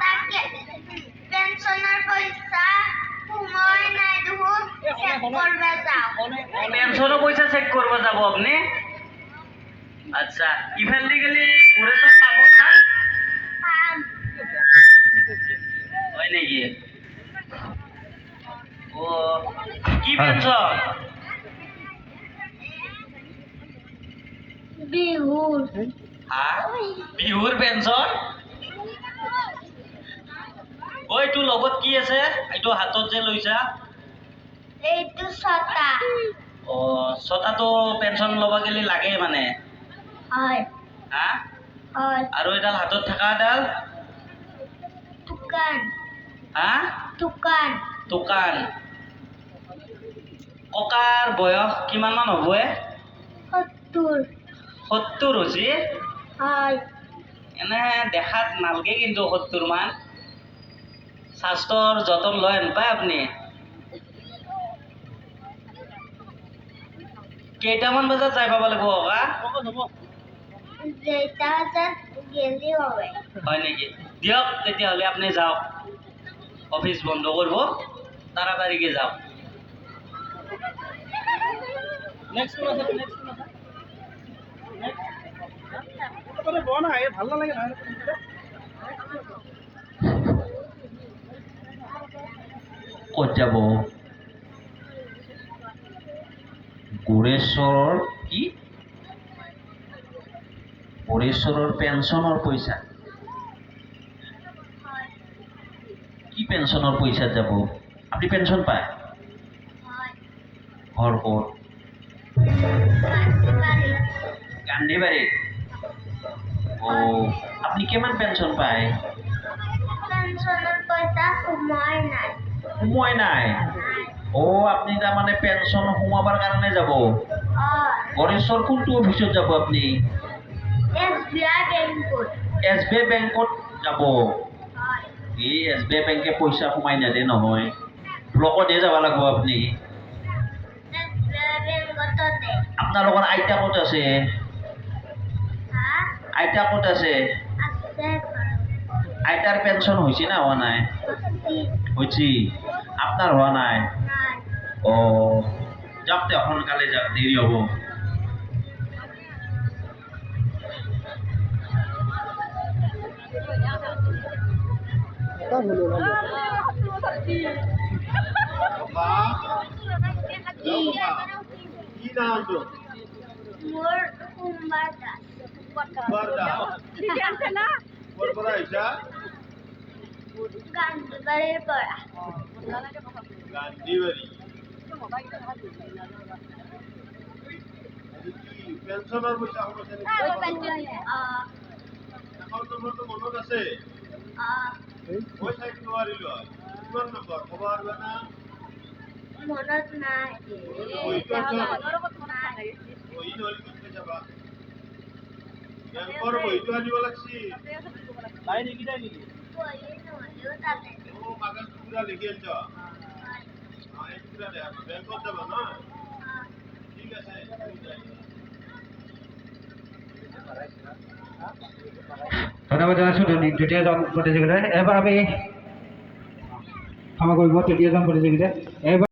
তাকে পেনশনের পয়সা সময় নাই দেখুন চেক করবে যাও পেনশনের পয়সা চেক করবে যাব আপনি আচ্ছা ইফালে গেলে পুরো সব পাবো না হয় নাকি ও কি পেনশন বিহুর হ্যাঁ বিহুর পেনশন ওই তোৰ লগত কি আছে এইটো হাতত যে লৈছা এইটো ছটা অ ছটাটো পেনশন ল'ব গেলি লাগে মানে হয় হা হয় আৰু এডাল হাতত থাকাডাল দোকান হা দোকান দোকান ককাৰ বয়স কিমান মান হ'ব 70 হৈছে হয় এনে দেখাত নালগে কিন্তু 70 মান স্বাস্থ্যৰ যতন লয় নাপায় আপুনি কেইটামান বজাত যাই পাব লাগিব ককা যেটা হাজার গেলি হবে হয় নেকি দিয়ক তেতিয়াহ'লে আপুনি যাওক অফিস বন্ধ করব তাড়াতাড়িকে যাও নেক্সট কোন আছে তোরে বনা এ ভালো লাগে না ক'ত যাব গুৰেশ্বৰৰ কি গুৰেশ্বৰৰ পেঞ্চনৰ পইচা কি পেঞ্চনৰ পইচাত যাব আপুনি পেঞ্চন পায় ঘৰ ক'ত গান্ধীবাৰী ও আপনি কিমান পেঞ্চন পায় পেনশনেৰ পয়সা সময় নাই সময় নাই ও আপনি তাৰ মানে পেঞ্চন সোমাবাৰ কাৰণে যাব গণেশৰ কোনটো অফিচত যাব আপনি SBI বেংকত SBI বেংকত যাব এই SBI বেংকে পইচা সোমাই নেদে নহয় ব্লকতে যাব লাগিব আপনি SBI বেংকতে আপোনালোকৰ আইতা ক'ত আছে হ্যাঁ আইতা ক'ত আছে আছে আইতাৰ পেঞ্চন হৈছে না হোৱা নাই হৈছে আপনার হওয়া নাই নাই ও যাক তে সোনকালে যাক দেরি হব কি নাম তো মোর সোমবার দাস বর্দা ঠিক আছে না বড় আইসা গান্ধীবাড়ির পড়া গান্ধীবাড়ি পেনশনৰ পইচা হ'ব আছে এখন নম্বৰ তো মনত আছে মই চাই নোৱাৰিলো কিমান নম্বৰ ক'ব পাৰিবা না মনত নাই ওই পেনশন ওই নহ'লে ক'ত যাবা বেংকৰ বহিটো আনিব লাগছি নাই নেকি ও কাগজ পুরা লিখে আনছ হ্যাঁ এই পুরা দে ব্যাংকত যাব না ঠিক আছে ধন্যবাদ জানাইছোঁ দ্বিতীয়জন প্ৰতিযোগিতালৈ এবাৰ আমি ক্ষমা কৰিব তৃতীয়জন প্ৰতিযোগিতা এবাৰ